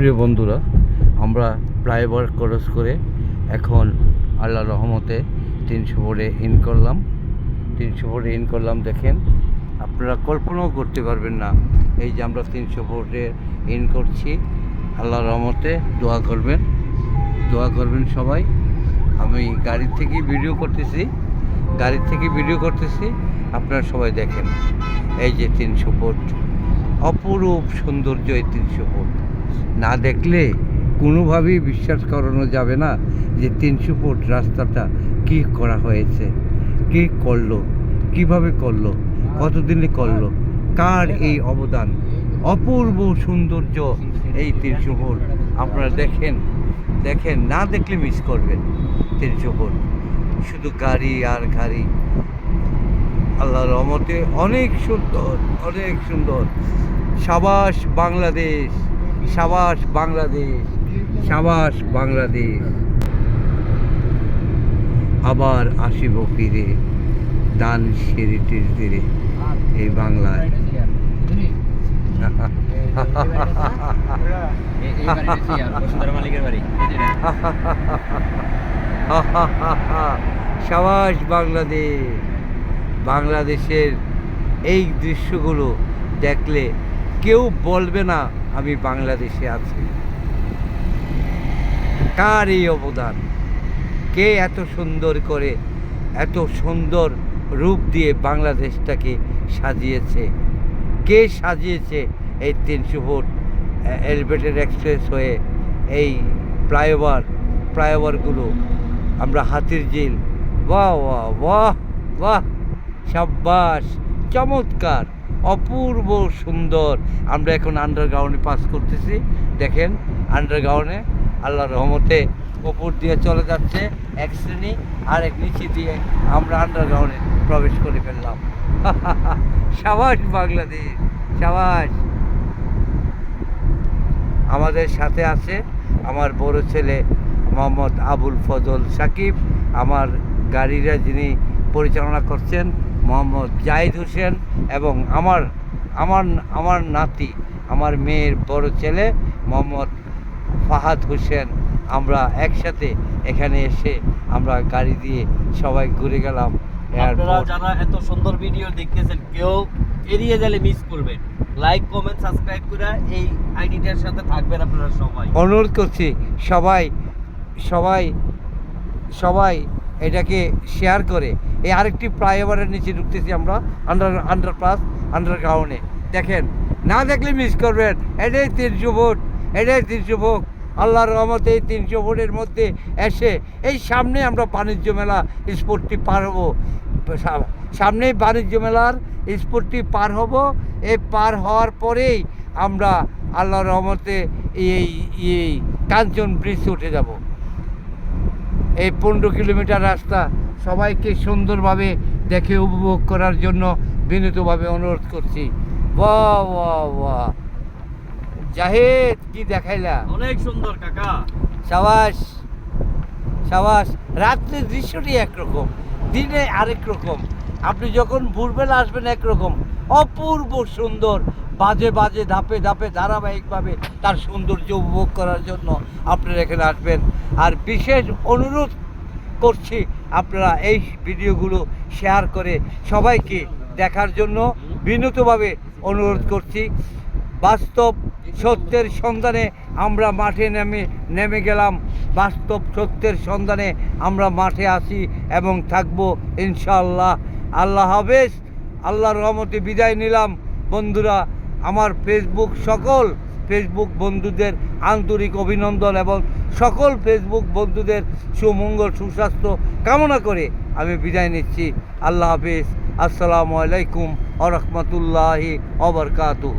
প্রিয় বন্ধুরা, আমরা ফ্লাইওভার ক্রস করে এখন আল্লাহর রহমতে 300 ফোটে ইন করলাম। 300 ফোটে ইন করলাম। দেখেন, আপনারা কল্পনাও করতে পারবেন না এই যে আমরা 300 ফোটে ইন করছি। আল্লাহর রহমতে দোয়া করবেন সবাই। আমি গাড়ির থেকে ভিডিও করতেছি, আপনারা সবাই দেখেন। এই যে 300 ফুট, অপরূপ সৌন্দর্য। এই 300 ফুট না দেখলে কোনোভাবেই বিশ্বাস করানো যাবে না যে 300 ফুট রাস্তাটা কী করা হয়েছে, কী করলো, কীভাবে করলো, কতদিনে করলো, কার এই অবদান। অপূর্ব সৌন্দর্য এই 300 ফুট। আপনারা দেখেন, না দেখলে মিস করবেন। 300 ফুট শুধু গাড়ি আর গাড়ি। আল্লাহর রহমতে অনেক সুন্দর। সাবাস বাংলাদেশ, সাবাস বাংলাদেশ, সাবাস বাংলাদেশ। আবার আসিব ফিরে দান সিঁড়িটির তীরে এই বাংলায়। সাবাস বাংলাদেশ। বাংলাদেশের এই দৃশ্যগুলো দেখলে কেউ বলবে না আমি বাংলাদেশে আছি। কার এই অবদান, কে এত সুন্দর করে, এত সুন্দর রূপ দিয়ে বাংলাদেশটাকে সাজিয়েছে, কে সাজিয়েছে এই 300 ফুট এলিভেটেড এক্সপ্রেস হয়ে এই ফ্লাইওভারগুলো। আমরা হাতির ঝিল, বাহ বাহ বাহ বাহ, সাব্বাস, চমৎকার, অপূর্ব সুন্দর। আমরা এখন আন্ডারগ্রাউন্ডে পাস করতেছি। দেখেন, আন্ডারগ্রাউন্ডে আল্লাহর রহমতে ওপর দিয়ে চলে যাচ্ছে এক শ্রেণী, আর এক নিচে দিয়ে আমরা আন্ডারগ্রাউন্ডে প্রবেশ করে ফেললাম। সাবাস বাংলাদেশ, সাবাস। আমাদের সাথে আছে আমার বড় ছেলে মোহাম্মদ আবুল ফজল সাকিব, আমার গাড়িটা যিনি পরিচালনা করছেন মোহাম্মদ জাহিদ হোসেন, এবং আমার নাতি, আমার মেয়ের বড় ছেলে মোহাম্মদ ফাহাদ হোসেন। আমরা একসাথে এখানে এসে আমরা গাড়ি দিয়ে সবাই ঘুরে গেলাম। আপনারা যারা এত সুন্দর ভিডিও দেখতেছেন, কেউ এড়িয়ে গেলে মিস করবেন। লাইক, কমেন্ট, সাবস্ক্রাইব করে এই আইডিটার সাথে থাকবেন আপনারা সবাই। অনুরোধ করছি সবাই এটাকে শেয়ার করে। এই আরেকটি ফ্লাইওভারের নিচে ঢুকতেছি আমরা, আন্ডারগ্রাউন্ডে। দেখেন, না দেখলে মিস করবেন। এটাই 300 ফুট, এটাই 300 ফুট। আল্লাহর রহমতে এই 300 ফুটের মধ্যে এসে এই সামনে আমরা বাণিজ্য মেলা স্পটটি পার হব। সামনেই বাণিজ্য মেলার স্পটটি পার হব। এই পার হওয়ার পরেই আমরা আল্লাহর রহমতে এই কাঞ্চন ব্রিজ উঠে যাব। এই 15 কিলোমিটার রাস্তা সবাইকে সুন্দরভাবে দেখে উপভোগ করার জন্য বিনীতভাবে অনুরোধ করছি। বাহ বাহ বাহ, জাহিদ কি দেখাইলা, অনেক সুন্দর কাকা। সাবাস সাবাস। রাত্রের দৃশ্যটি একরকম, দিনে আরেক রকম। আপনি যখন ভোরবেলা আসবেন একরকম, অপূর্ব সুন্দর। বাজে ধাপে ধারাবাহিকভাবে তার সৌন্দর্য উপভোগ করার জন্য আপনারা এখানে আসবেন। আর বিশেষ অনুরোধ করছি, আপনারা এই ভিডিওগুলো শেয়ার করে সবাইকে দেখার জন্য বিনীতভাবে অনুরোধ করছি। বাস্তব সত্যের সন্ধানে আমরা মাঠে নেমে গেলাম। বাস্তব সত্যের সন্ধানে আমরা মাঠে আসি এবং থাকবো ইনশাআল্লাহ। আল্লাহ হাফেজ। আল্লাহর রহমতে বিদায় নিলাম বন্ধুরা। আমার সকল ফেসবুক বন্ধুদের আন্তরিক অভিনন্দন এবং সকল ফেসবুক বন্ধুদের সুমঙ্গল, সুস্বাস্থ্য কামনা করে আমি বিদায় নিচ্ছি। আল্লাহ হাফেজ। আসসালামু আলাইকুম ওয়া রাহমাতুল্লাহি ওয়া বারাকাতুহু।